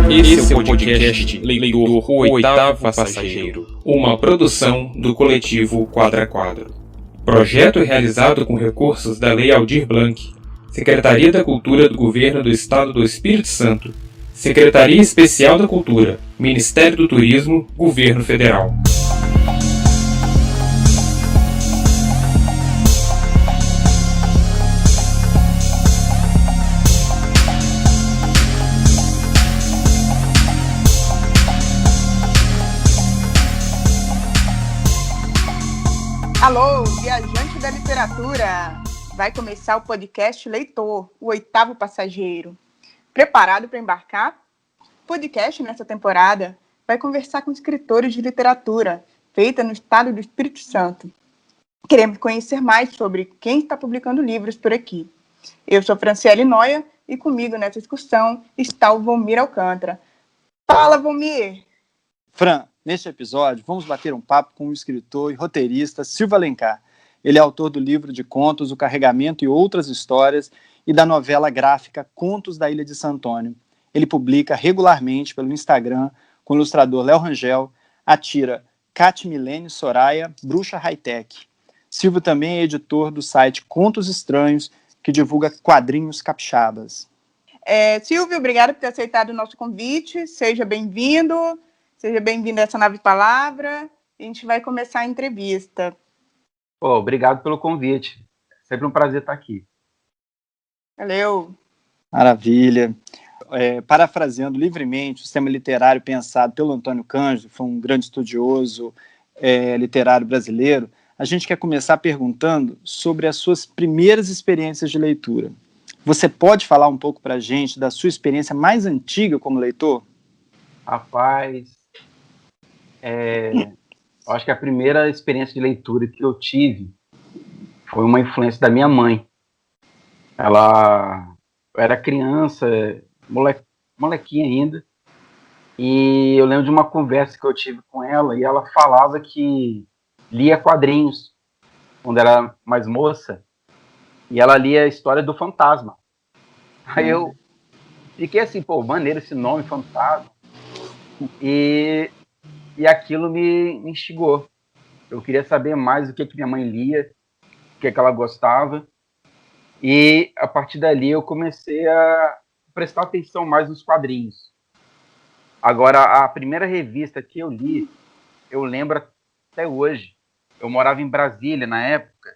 Esse é o podcast Leitor, o Oitavo Passageiro, uma produção do coletivo Quadra Quadro. Projeto realizado com recursos da Lei Aldir Blanc, Secretaria da Cultura do Governo do Estado do Espírito Santo, Secretaria Especial da Cultura, Ministério do Turismo, Governo Federal. Alô, viajante da literatura! Vai começar o podcast Leitor, o Oitavo Passageiro. Preparado para embarcar? O podcast, nessa temporada, vai conversar com escritores de literatura, feita no estado do Espírito Santo. Queremos conhecer mais sobre quem está publicando livros por aqui. Eu sou Franciele Noia e comigo nessa discussão está o Volmir Alcântara. Fala, Volmir! Fran, neste episódio, vamos bater um papo com o escritor e roteirista Silvio Alencar. Ele é autor do livro de contos O Carregamento e Outras Histórias e da novela gráfica Contos da Ilha de Santo Antônio. Ele publica regularmente pelo Instagram com o ilustrador Léo Rangel a tira Cat Milene Soraya, Bruxa High-Tech. Silvio também é editor do site Contos Estranhos, que divulga quadrinhos capixabas. Silvio, obrigado por ter aceitado o nosso convite. Seja bem-vindo a essa nova palavra. A gente vai começar a entrevista. Obrigado pelo convite. Sempre um prazer estar aqui. Valeu. Maravilha. Parafraseando livremente o sistema literário pensado pelo Antônio Cândido, foi um grande estudioso literário brasileiro, a gente quer começar perguntando sobre as suas primeiras experiências de leitura. Você pode falar um pouco para a gente da sua experiência mais antiga como leitor? Rapaz, eu acho que a primeira experiência de leitura que eu tive foi uma influência da minha mãe. Eu era criança, molequinha ainda, e eu lembro de uma conversa que eu tive com ela, e ela falava que lia quadrinhos quando era mais moça, e ela lia a história do Fantasma. Aí eu fiquei assim, maneiro esse nome, Fantasma, e aquilo me instigou. Eu queria saber mais o que minha mãe lia, o que ela gostava. E, a partir dali, eu comecei a prestar atenção mais nos quadrinhos. Agora, a primeira revista que eu li, eu lembro até hoje. Eu morava em Brasília, na época.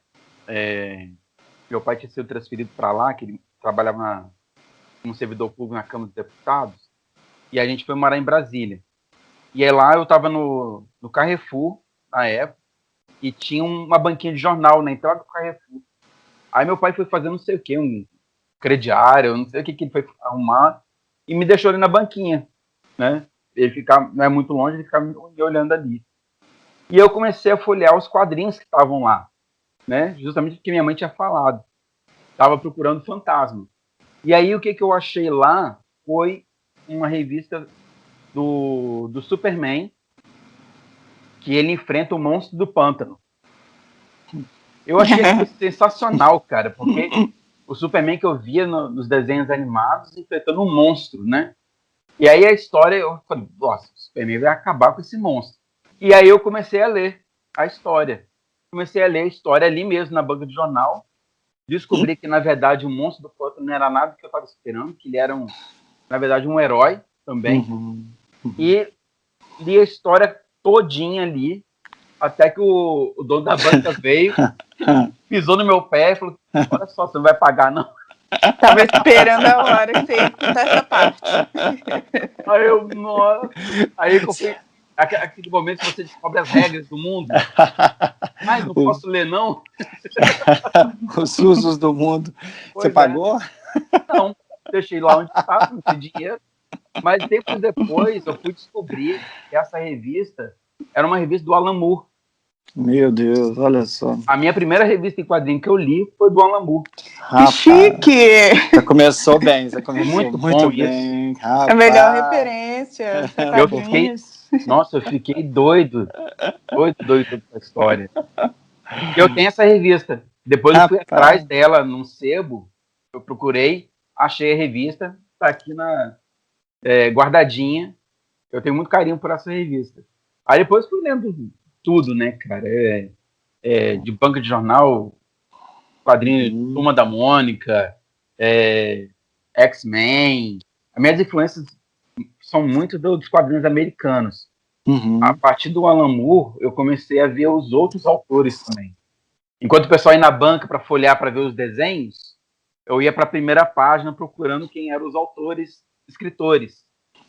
Meu pai tinha sido transferido para lá, que ele trabalhava como servidor público na Câmara dos Deputados. E a gente foi morar em Brasília. E aí lá eu estava no Carrefour, na época, e tinha uma banquinha de jornal na entrada do Carrefour. Aí meu pai foi fazer não sei o que, um crediário, não sei o que ele foi arrumar, e me deixou ali na banquinha, né? Ele ficava, não é muito longe, ele ficava me olhando ali. E eu comecei a folhear os quadrinhos que estavam lá, né? Justamente o que minha mãe tinha falado. Estava procurando Fantasma. E aí o que eu achei lá foi uma revista do Superman, que ele enfrenta o monstro do pântano. Eu achei aquilo sensacional, cara, porque o Superman que eu via nos desenhos animados enfrentando um monstro, né? E aí a história, eu falei, nossa, o Superman vai acabar com esse monstro. E aí eu comecei a ler a história. Comecei a ler a história ali mesmo, na banca de jornal. Descobri que, na verdade, o monstro do pântano não era nada que eu estava esperando, que ele era, na verdade, um herói também. E li a história todinha ali, até que o dono da banca veio, pisou no meu pé e falou, olha só, você não vai pagar, não. Tava esperando a hora que você ia contar essa parte. Aí eu, nossa. Aí eu fui, aquele momento que você descobre as regras do mundo. Mas não posso ler, não? Os usos do mundo. Você pagou? Não, deixei lá onde estava, não tinha dinheiro. Mas tempos depois eu fui descobrir que essa revista era uma revista do Alan Moore. Meu Deus, olha só. A minha primeira revista em quadrinho que eu li foi do Alan Moore. Que chique! Já começo bem, muito bem. Isso. A melhor referência. Eu fiquei doido com essa história. Eu tenho essa revista. Depois eu fui atrás dela num sebo, eu procurei, achei a revista, tá aqui guardadinha. Eu tenho muito carinho por essa revista. Aí depois fui lendo tudo, né, cara? De banca de jornal, quadrinho Turma da Mônica, X-Men. As minhas influências são muito dos quadrinhos americanos. A partir do Alan Moore, eu comecei a ver os outros autores também. Enquanto o pessoal ia na banca para folhear para ver os desenhos, eu ia para a primeira página procurando quem eram os autores, escritores.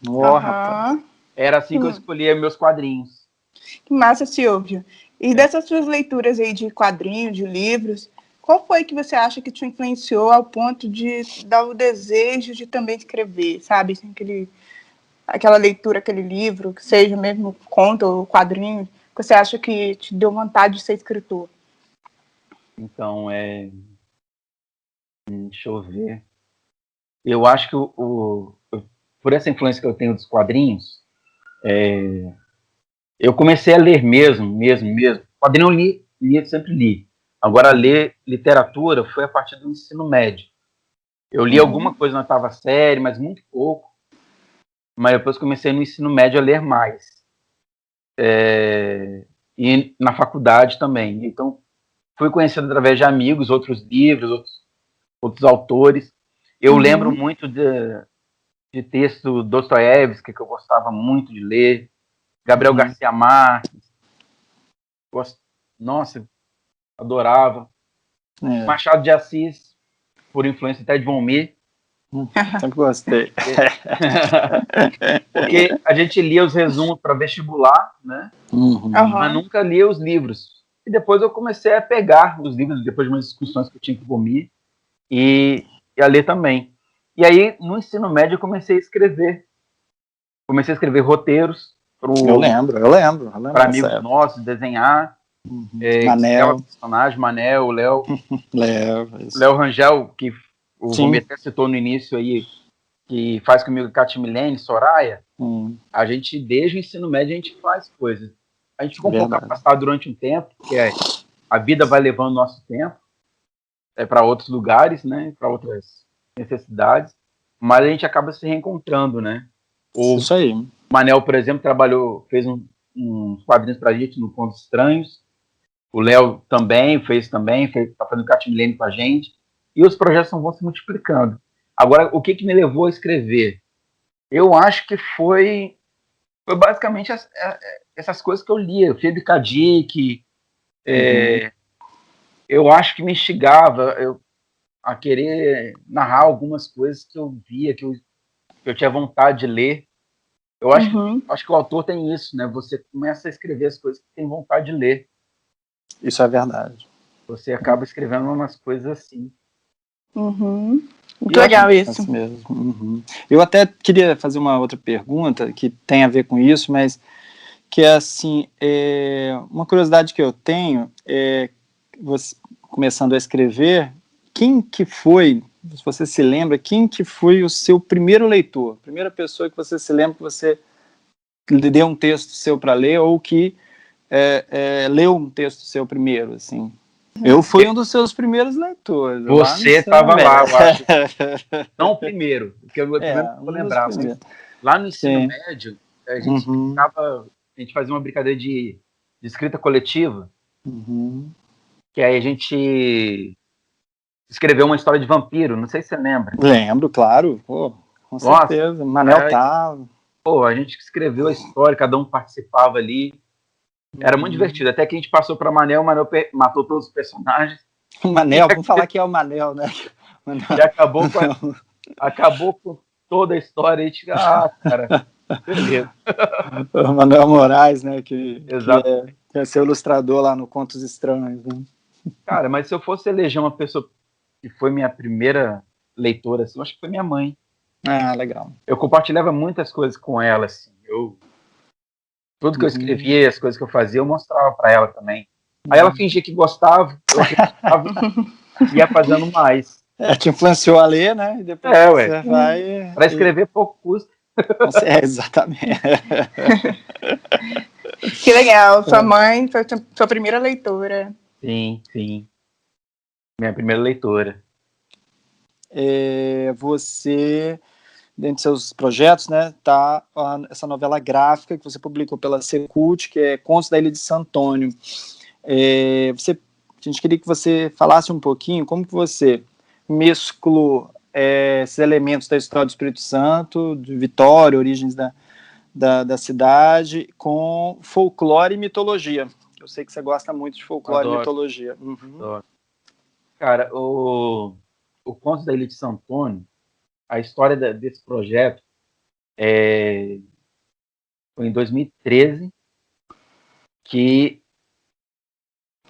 Rapaz. Era assim que eu escolhia meus quadrinhos. Que massa, Silvio. E dessas suas leituras aí de quadrinhos, de livros, qual foi que você acha que te influenciou ao ponto de dar o desejo de também escrever, sabe? Assim, aquela leitura, aquele livro, que seja mesmo conto ou quadrinho, que você acha que te deu vontade de ser escritor? Então, deixa eu ver. Eu acho que por essa influência que eu tenho dos quadrinhos, eu comecei a ler mesmo. Quadrinho eu sempre li. Agora, ler literatura foi a partir do ensino médio. Eu li alguma coisa na oitava série, mas muito pouco. Mas depois comecei no ensino médio a ler mais. E na faculdade também. Então, fui conhecendo através de amigos, outros livros, outros autores. Eu lembro muito de texto do Dostoiévski, que eu gostava muito de ler. Gabriel Garcia Marques. Nossa, adorava. Machado de Assis, por influência até de Valmir. Sempre gostei. Porque a gente lia os resumos para vestibular, né? Mas nunca lia os livros. E depois eu comecei a pegar os livros, depois de umas discussões que eu tinha com o Valmir, e a ler também. E aí, no ensino médio, eu comecei a escrever. Comecei a escrever roteiros. Eu lembro. Para amigos nossos, desenhar. Manel. Personagem, Manel, Léo Rangel, que o Valmir até citou no início aí, que faz comigo Cat Milene, Soraya. A gente, desde o ensino médio, a gente faz coisas. A gente ficou um pouco afastado durante um tempo, porque a vida vai levando o nosso tempo para outros lugares, né, para outras necessidades, mas a gente acaba se reencontrando, né? Isso aí. O Manel, por exemplo, fez uns quadrinhos pra gente no Contos Estranhos. O Léo também tá fazendo Cat Milene com a gente. E os projetos vão se multiplicando. Agora, o que me levou a escrever? Eu acho que foi basicamente essas coisas que eu lia. Philip K. Dick. Eu acho que me instigava a querer narrar algumas coisas que eu via, que eu tinha vontade de ler. Eu acho que o autor tem isso, né? Você começa a escrever as coisas que tem vontade de ler. Isso é verdade. Você acaba escrevendo umas coisas assim. Muito legal isso. Assim mesmo. Eu até queria fazer uma outra pergunta que tem a ver com isso, mas que é assim, uma curiosidade que eu tenho você começando a escrever, quem que foi, se você se lembra, quem que foi o seu primeiro leitor? A primeira pessoa que você se lembra que você deu um texto seu para ler ou que leu um texto seu primeiro, assim? Eu fui um dos seus primeiros leitores. Você estava lá, eu acho. Não o primeiro, porque eu vou lembrar. Mas lá no ensino médio, a gente fazia uma brincadeira de escrita coletiva, que aí a gente escreveu uma história de vampiro, não sei se você lembra. Lembro, claro. Pô, com certeza. Manel tava. Pô, a gente escreveu a história, cada um participava ali. Era muito divertido, até que a gente passou para o Manel matou todos os personagens. O Manel, vamos falar que é o Manel, né? E acabou com toda a história. A gente, cara, beleza. O Manuel Moraes, né, que é seu ilustrador lá no Contos Estranhos, né? Cara, mas se eu fosse eleger uma pessoa que foi minha primeira leitora, assim, eu acho que foi minha mãe. Ah, legal. Eu compartilhava muitas coisas com ela, assim, tudo que eu escrevia, as coisas que eu fazia, eu mostrava para ela também. Aí ela fingia que gostava, eu acreditava, ia fazendo mais. Te influenciou a ler, né? E depois você vai... Para escrever pouco custa. Exatamente. Que legal, sua mãe foi sua primeira leitora. Sim. Minha primeira leitura. Você, dentre seus projetos, né, tá essa novela gráfica que você publicou pela Secult, que é Contos da Ilha de Santo Antônio. A gente queria que você falasse um pouquinho como que você mesclou esses elementos da história do Espírito Santo, de Vitória, origens da cidade, com folclore e mitologia. Eu sei que você gosta muito de folclore e mitologia. Adoro. Cara, o Contos da Ilha de Santo Antônio, a história desse projeto foi em 2013 que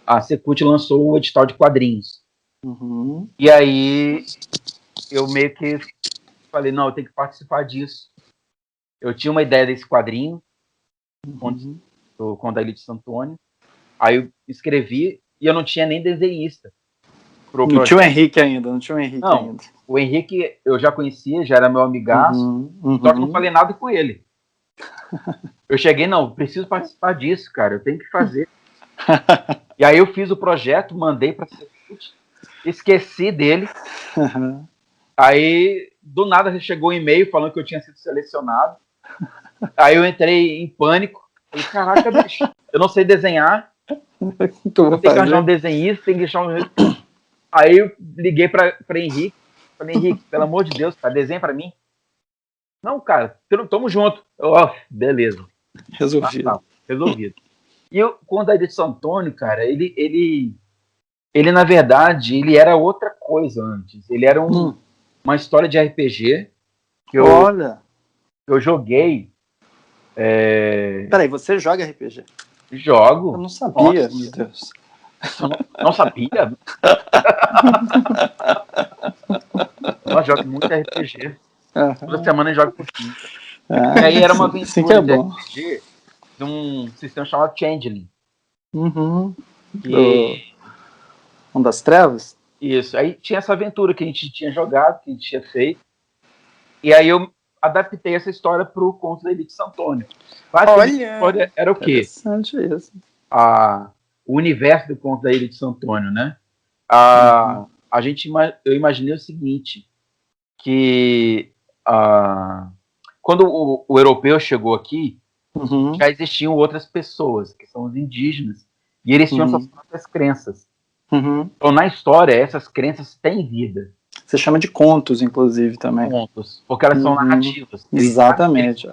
a Secult lançou o edital de quadrinhos. E aí eu meio que falei, não, eu tenho que participar disso. Eu tinha uma ideia desse quadrinho, do Contos da Ilha de Santo Antônio. Aí eu escrevi e eu não tinha nem desenhista. Não tinha o Henrique ainda, Não, o Henrique eu já conhecia, já era meu amigaço, só que não falei nada com ele. Eu cheguei, não, preciso participar disso, cara, eu tenho que fazer. E aí eu fiz o projeto, mandei para Secult, esqueci dele. Aí, do nada, chegou um e-mail falando que eu tinha sido selecionado. Aí eu entrei em pânico. Falei, caraca, bicho, eu não sei desenhar. Eu tenho que arranjar um desenhista, tem que achar um... Aí eu liguei para Henrique. Falei, Henrique, pelo amor de Deus, cara, desenha para mim. Não, cara, tamo junto. Beleza. Resolvido. Resolvido. E o Contos da Ilha de Santo Antônio, cara, ele na verdade, ele era outra coisa antes. Ele era uma história de RPG que eu joguei. Peraí, você joga RPG? Jogo. Eu não sabia, meu Deus. Não sabia? Eu jogo muito RPG. Toda semana eu jogo um pouquinho. E aí era uma aventura de RPG de um sistema chamado Changeling. Das Trevas? Isso. Aí tinha essa aventura que a gente tinha jogado, que a gente tinha feito. E aí eu adaptei essa história para o Contos da Ilha de Santo Antônio. Olha, a história era o quê? Interessante isso. O universo do Contos da Ilha de Santo Antônio, né? Eu imaginei o seguinte, que quando o europeu chegou aqui, já existiam outras pessoas, que são os indígenas, e eles tinham suas próprias crenças. Então, na história, essas crenças têm vida. Você chama de contos, inclusive, também. Contos, porque elas são narrativas. Exatamente.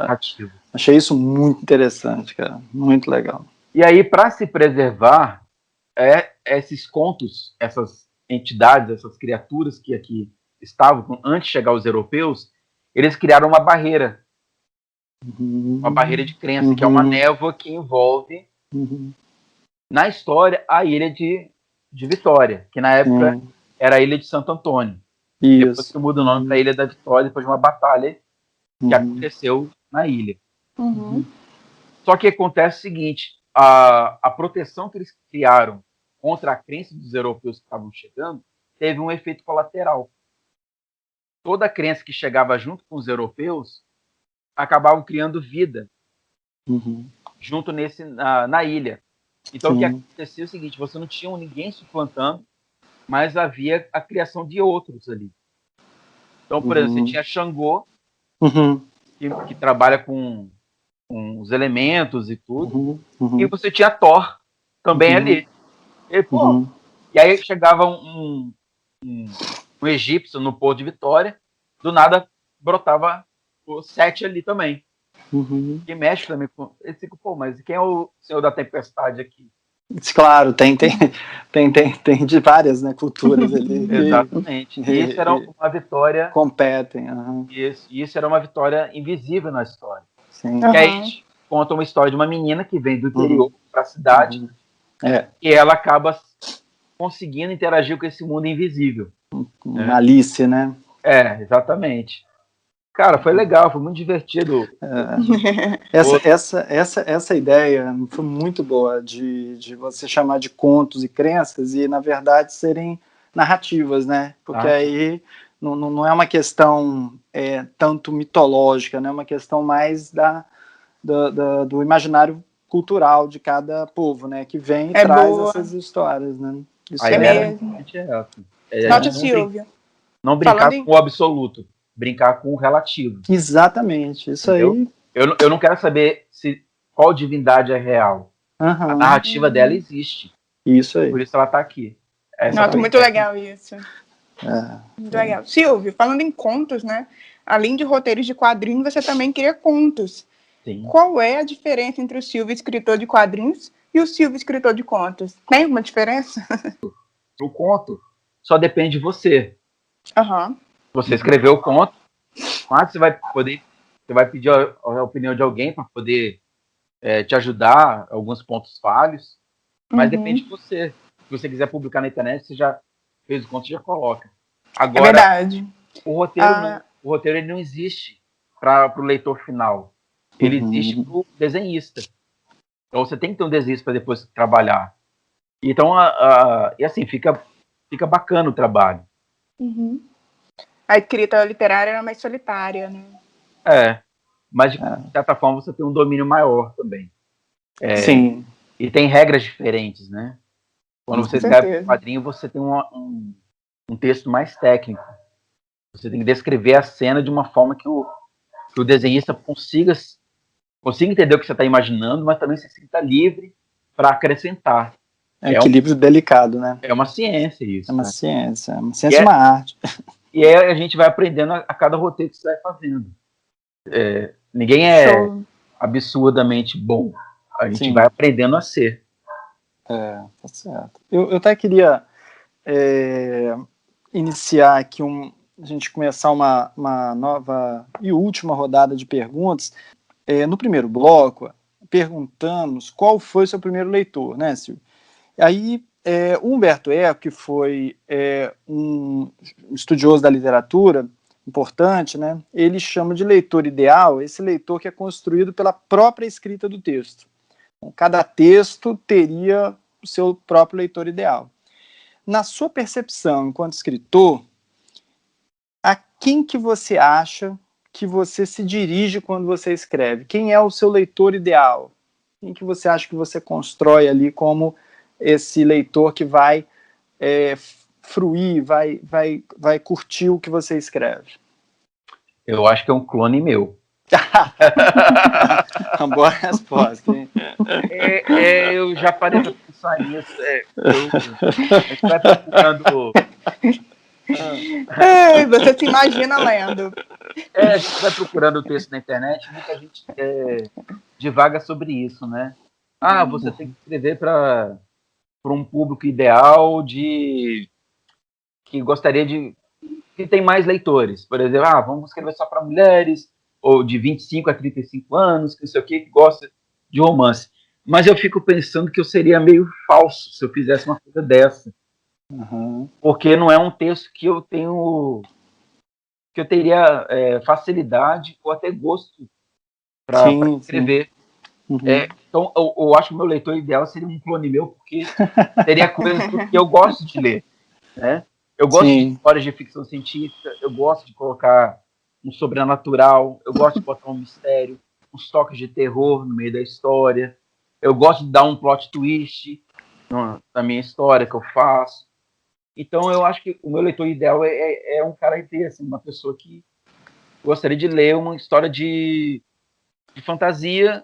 Achei isso muito interessante, cara. Muito legal. E aí, para se preservar, esses contos, essas entidades, essas criaturas que aqui estavam, antes de chegar os europeus, eles criaram uma barreira. Uma barreira de crença, que é uma névoa que envolve, na história, a ilha de Vitória, que na época era a Ilha de Santo Antônio. Isso. Depois que muda o nome para a Ilha da Vitória, depois de uma batalha que aconteceu na ilha. Só que acontece o seguinte, a proteção que eles criaram contra a crença dos europeus que estavam chegando teve um efeito colateral. Toda a crença que chegava junto com os europeus acabavam criando vida junto na ilha. Então, o que acontecia é o seguinte, você não tinha ninguém suplantando, mas havia a criação de outros ali. Então, por exemplo, você tinha Xangô, que trabalha com os elementos e tudo, e você tinha Thor também ali. E aí chegava um egípcio no Porto de Vitória, do nada brotava o Sete ali também. Que mexe também com... Ele fica, mas quem é o Senhor da Tempestade aqui? Claro, tem de várias, né, culturas ali. Exatamente. E isso era uma vitória... Competem. Isso era uma vitória invisível na história. Sim. E aí a gente conta uma história de uma menina que vem do interior para a cidade e ela acaba conseguindo interagir com esse mundo invisível. Alice, né? Exatamente. Cara, foi legal, foi muito divertido. Essa ideia foi muito boa de você chamar de contos e crenças e, na verdade, serem narrativas, né? Porque aí não é uma questão tanto mitológica, né? É uma questão mais do imaginário cultural de cada povo, né? Que vem e traz essas histórias, né? Isso A É ideia mesmo. realmente é essa. É Nossa, não Silvio. não brincar Falando em- com o absoluto, brincar com o relativo. Exatamente, isso Entendeu? aí. Eu não quero saber qual divindade é real. A Aham, narrativa dela existe. isso aí. Por isso ela está aqui. Essa Nossa, foi a muito ideia. legal isso. É. Muito legal. Silvio, falando em contos, né? Além de roteiros de quadrinhos, você também cria contos. Sim. Qual é a diferença entre o Silvio escritor de quadrinhos e o Silvio escritor de contos? Tem alguma diferença? O conto só depende de você. Aham. Você escreveu o conto, mas você vai pedir a opinião de alguém para poder te ajudar alguns pontos falhos, mas depende de você. Se você quiser publicar na internet, você já fez o conto e já coloca. É Agora, verdade. o roteiro não. O roteiro ele não existe para o leitor final. Ele existe para o desenhista. Então você tem que ter um desenhista para depois trabalhar. Então, e assim, fica bacana o trabalho. A escrita literária era mais solitária, né? Mas de certa forma você tem um domínio maior também. Sim. E tem regras diferentes, né? Quando você escreve um quadrinho, você tem um texto mais técnico. Você tem que descrever a cena de uma forma que o desenhista consiga entender o que você está imaginando, mas também se sinta livre para acrescentar. É um equilíbrio delicado, né? É uma ciência isso. É uma né? ciência. É uma ciência e uma arte. E aí a gente vai aprendendo a cada roteiro que você vai fazendo. Ninguém é absurdamente bom. A gente vai aprendendo a ser. Tá certo. Eu até queria iniciar aqui a gente começar uma nova e última rodada de perguntas. No primeiro bloco, perguntamos qual foi o seu primeiro leitor, né, Silvio? Aí, o Humberto Eco, que foi um estudioso da literatura importante, né, ele chama de leitor ideal esse leitor que é construído pela própria escrita do texto. Então, cada texto teria o seu próprio leitor ideal. Na sua percepção, enquanto escritor, a quem que você acha que você se dirige quando você escreve? Quem é o seu leitor ideal? Quem que você acha que você constrói ali como esse leitor que vai fruir, vai curtir o que você escreve? Eu acho que é um clone meu. Uma boa resposta, hein? Eu já parei para pensar nisso. A gente vai procurando. Você se imagina lendo. A gente vai procurando o texto na internet, muita gente divaga sobre isso, né? Você tem que escrever para um público ideal que gostaria que tem mais leitores. Por exemplo, vamos escrever só para mulheres, ou de 25 a 35 anos, que não sei o que gosta de romance. Mas eu fico pensando que eu seria meio falso se eu fizesse uma coisa dessa. Porque não é um texto que eu teria facilidade ou até gosto para escrever. Então, eu acho que o meu leitor ideal seria um clone meu, porque teria coisas que eu gosto de ler. Né? Eu gosto de histórias de ficção científica, eu gosto de colocar um sobrenatural, eu gosto de botar um mistério, uns toques de terror no meio da história, eu gosto de dar um plot twist na minha história que eu faço. Então, eu acho que o meu leitor ideal é um cara assim, uma pessoa que gostaria de ler uma história de fantasia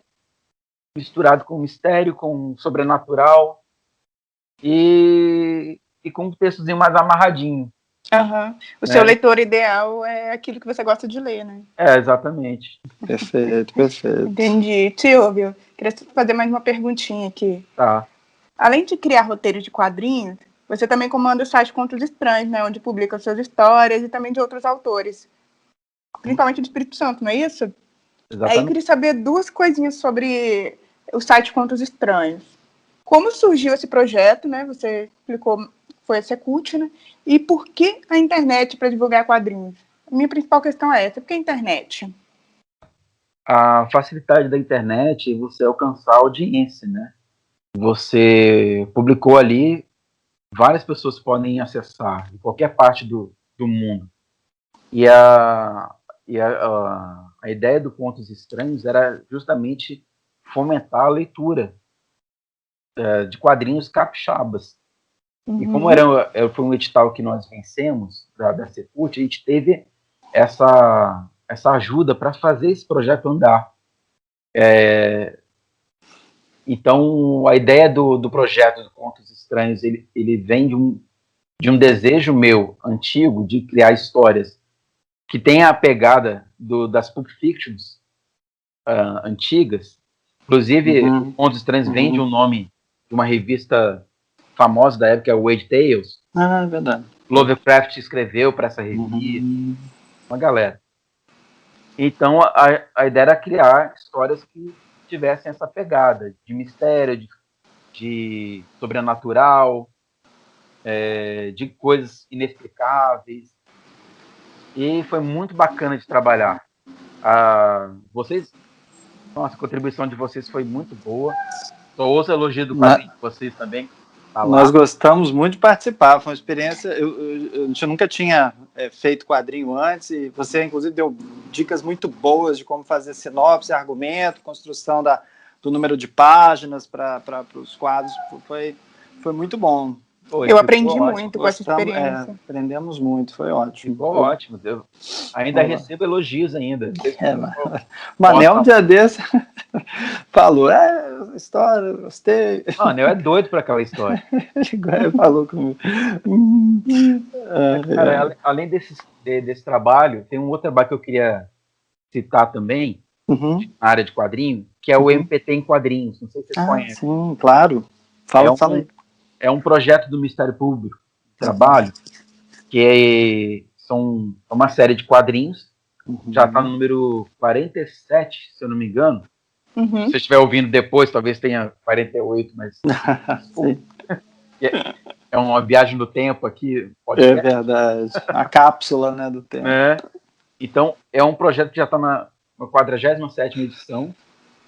misturado com mistério, com sobrenatural e com um textozinho mais amarradinho. O seu leitor ideal é aquilo que você gosta de ler, né? Exatamente. Perfeito. Entendi. Silvio, queria fazer mais uma perguntinha aqui. Tá. Além de criar roteiros de quadrinhos, você também comanda o site Contos Estranhos, né? Onde publica suas histórias e também de outros autores. Principalmente do Espírito Santo, não é isso? Exatamente. Aí eu queria saber duas coisinhas sobre o site Contos Estranhos. Como surgiu esse projeto, né? Você explicou, foi a Secult, né? E por que a internet para divulgar quadrinhos? A minha principal questão é essa, por que a internet? A facilidade da internet é você alcançar a audiência, né? Você publicou ali, várias pessoas podem acessar, de qualquer parte do mundo. E a ideia do Contos Estranhos era justamente fomentar a leitura de quadrinhos capixabas. E como foi um edital que nós vencemos da Ceput, a gente teve essa ajuda para fazer esse projeto andar. Então, a ideia do projeto do Contos Estranhos, ele vem de um desejo meu antigo de criar histórias que tenha a pegada das Pulp Fictions antigas. Inclusive, Contos Estranhos vem de um nome de uma revista famosa da época, é o Wade Tales. Ah, é verdade. Lovecraft escreveu para essa revista, uma galera. Então, a ideia era criar histórias que tivessem essa pegada de mistério, de sobrenatural, de coisas inexplicáveis. E foi muito bacana de trabalhar. Nossa, a contribuição de vocês foi muito boa. Só ouço elogio do quadrinho de vocês também. Nós gostamos muito de participar, foi uma experiência. Eu nunca tinha feito quadrinho antes, e você, inclusive, deu dicas muito boas de como fazer sinopse, argumento, construção do número de páginas para os quadros. Foi muito bom. Eu aprendi muito com essa experiência. Aprendemos muito, foi ótimo. Ficou ótimo. Eu ainda recebo elogios ainda. Manel, um dia desse, falou, história, gostei. Manel é doido para aquela história. Ele falou comigo. Cara, além desse trabalho, tem um outro trabalho que eu queria citar também, na área de quadrinho, que é o MPT em quadrinhos. Não sei se vocês conhecem. Sim, claro. Fala aí. É um projeto do Ministério Público de Trabalho, que é uma série de quadrinhos, já está no número 47, se eu não me engano. Se você estiver ouvindo depois, talvez tenha 48, mas... é uma viagem no tempo aqui. É verdade, a cápsula, né, do tempo. Então, é um projeto que já está na 47ª edição,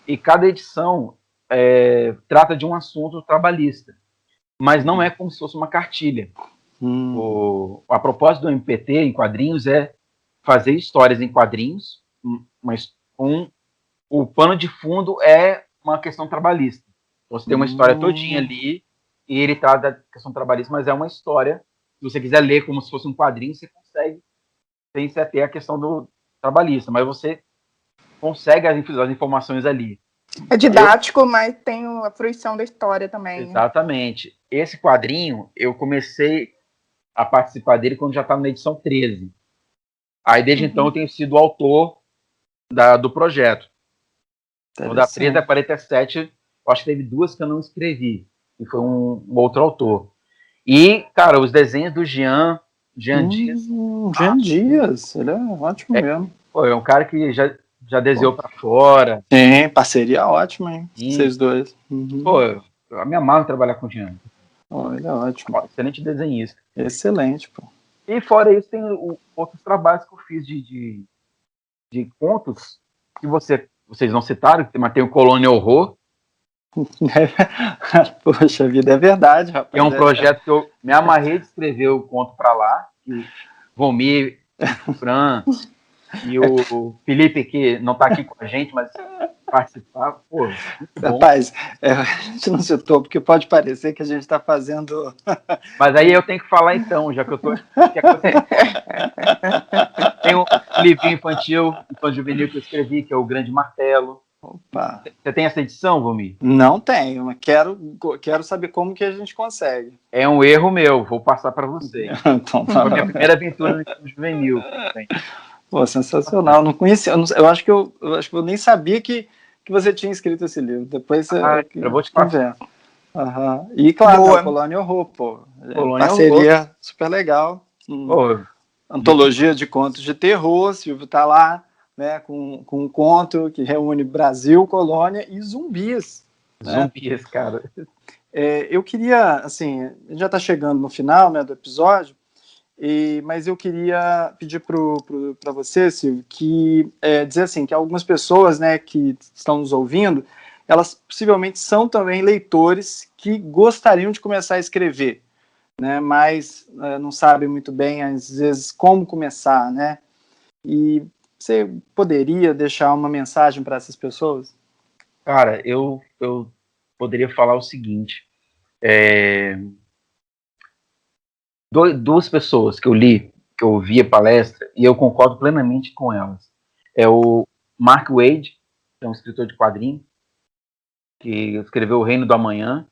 e cada edição trata de um assunto trabalhista. Mas não é como se fosse uma cartilha. A propósito do MPT em quadrinhos é fazer histórias em quadrinhos, mas o pano de fundo é uma questão trabalhista. Você tem uma história todinha ali, e ele trata da questão trabalhista, mas é uma história, se você quiser ler como se fosse um quadrinho, você consegue, sem se ater a questão do trabalhista, mas você consegue as informações ali. É didático, mas tem a fruição da história também. Exatamente. Esse quadrinho, eu comecei a participar dele quando já estava na edição 13. Aí, desde então, eu tenho sido o autor do projeto. Então, da 13 a 47, eu acho que teve 2 que eu não escrevi, e foi um outro autor. E, cara, os desenhos do Jean Dias. Jean Dias, ele é ótimo mesmo. É um cara que já desenhou para fora. Sim, parceria ótima, hein? Vocês dois. Eu me amarro em trabalhar com o Jean. Ele é ótimo. Excelente desenhista. Excelente, pô. E fora isso, tem outros trabalhos que eu fiz de contos que vocês não citaram, mas tem o Colônia Horror. Poxa vida, é verdade, rapaz. É um projeto que eu me amarrei de escrever o conto para lá. Que Vomir, o Fran e o Felipe, que não está aqui com a gente, mas participar, rapaz, a gente não citou, porque pode parecer que a gente está fazendo... Mas aí eu tenho que falar então, já que eu tô... Tem um livrinho infantil juvenil que eu escrevi, que é o Grande Martelo. Opa. Você tem essa edição, Vomir? Não tenho, mas quero saber como que a gente consegue. É um erro meu, vou passar para você. Então, foi a minha primeira aventura no juvenil. Pô, sensacional. Não conhecia. Eu acho que eu nem sabia que você tinha escrito esse livro. Depois eu vou te passar. E claro, a Colônia Horror, pô. Parceria Horror. Super legal. Antologia de contos de terror. Silvio tá lá, né, com um conto que reúne Brasil, Colônia e zumbis. Zumbis, né? Cara. Eu queria, assim, a gente já está chegando no final, né, do episódio. Mas eu queria pedir para você, Silvio, dizer assim, que algumas pessoas, né, que estão nos ouvindo, elas possivelmente são também leitores que gostariam de começar a escrever, né, mas não sabem muito bem, às vezes, como começar, né? E você poderia deixar uma mensagem para essas pessoas? Cara, eu poderia falar o seguinte, duas pessoas que eu li, que eu ouvi a palestra, e eu concordo plenamente com elas. É o Mark Waid, que é um escritor de quadrinhos, que escreveu O Reino do Amanhã,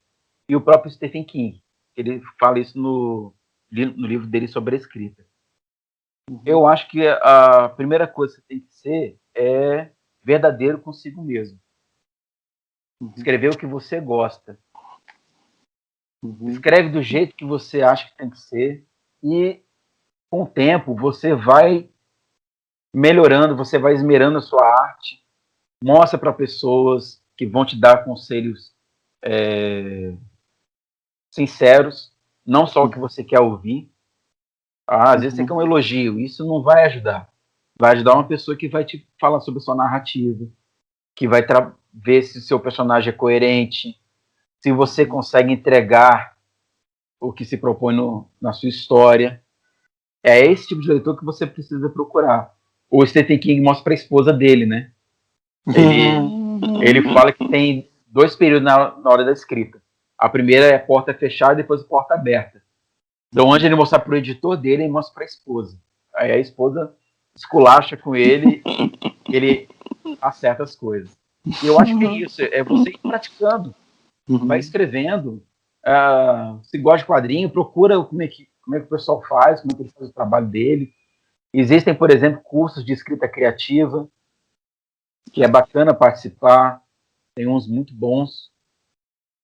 e o próprio Stephen King. Ele fala isso no livro dele sobre a escrita. Eu acho que a primeira coisa que você tem que ser é verdadeiro consigo mesmo. Escrever o que você gosta. Escreve do jeito que você acha que tem que ser, e com o tempo você vai melhorando, você vai esmerando a sua arte, mostra para pessoas que vão te dar conselhos sinceros, não só o que você quer ouvir. Às vezes você quer um elogio, isso não vai ajudar. Vai ajudar uma pessoa que vai te falar sobre a sua narrativa, que vai ver se o seu personagem é coerente, se você consegue entregar o que se propõe na sua história. É esse tipo de leitor que você precisa procurar. O Stephen King mostra para a esposa dele, né? Ele fala que tem 2 períodos na hora da escrita. A primeira é porta fechada e depois porta aberta. Então, antes de ele mostrar para o editor dele, ele mostra para a esposa. Aí a esposa esculacha com ele, ele acerta as coisas. E eu acho que é isso, é você ir praticando, vai escrevendo. Se gosta de quadrinho, procura como é que o pessoal faz, como é que ele faz o trabalho dele. Existem, por exemplo, cursos de escrita criativa, que é bacana participar, tem uns muito bons.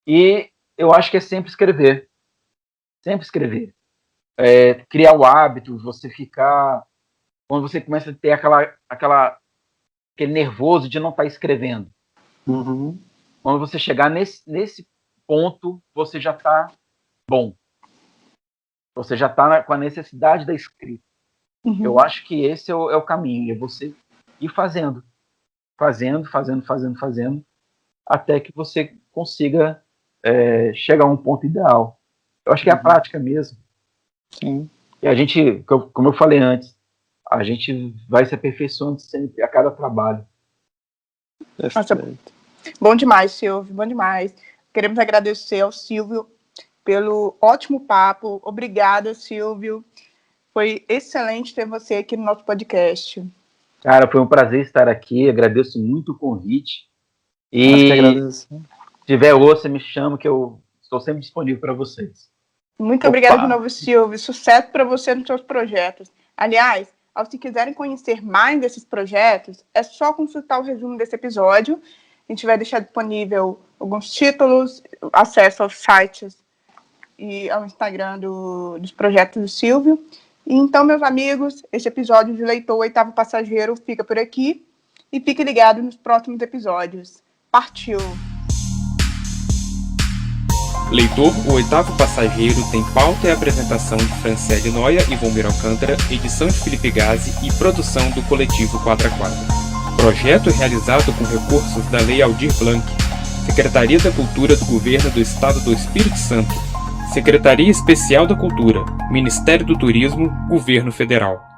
E eu acho que é sempre escrever. Sempre escrever. Criar o hábito, você ficar... Quando você começa a ter aquele nervoso de não estar escrevendo. Quando você chegar nesse ponto, você já está bom. Você já está com a necessidade da escrita. Eu acho que esse é o caminho. É você ir fazendo. Fazendo, até que você consiga chegar a um ponto ideal. Eu acho que é a prática mesmo. Sim. E a gente, como eu falei antes, a gente vai se aperfeiçoando sempre a cada trabalho. Nossa, bom demais, Silvio, bom demais. Queremos agradecer ao Silvio pelo ótimo papo. Obrigada, Silvio. Foi excelente ter você aqui no nosso podcast. Cara, foi um prazer estar aqui. Agradeço muito o convite. E se tiver ouça, me chama, que eu estou sempre disponível para vocês. Muito obrigada de novo, Silvio. Sucesso para você nos seus projetos. Aliás, se quiserem conhecer mais desses projetos, é só consultar o resumo desse episódio. A gente vai deixar disponível alguns títulos, acesso aos sites e ao Instagram dos projetos do Silvio. E então, meus amigos, esse episódio de Leitor, o Oitavo Passageiro, fica por aqui. E fique ligado nos próximos episódios. Partiu! Leitor, o Oitavo Passageiro tem pauta e apresentação de Franciele Noia e Vomir Alcântara, edição de Felipe Gazzi e produção do coletivo Quadra Quadra. Projeto realizado com recursos da Lei Aldir Blanc, Secretaria da Cultura do Governo do Estado do Espírito Santo, Secretaria Especial da Cultura, Ministério do Turismo, Governo Federal.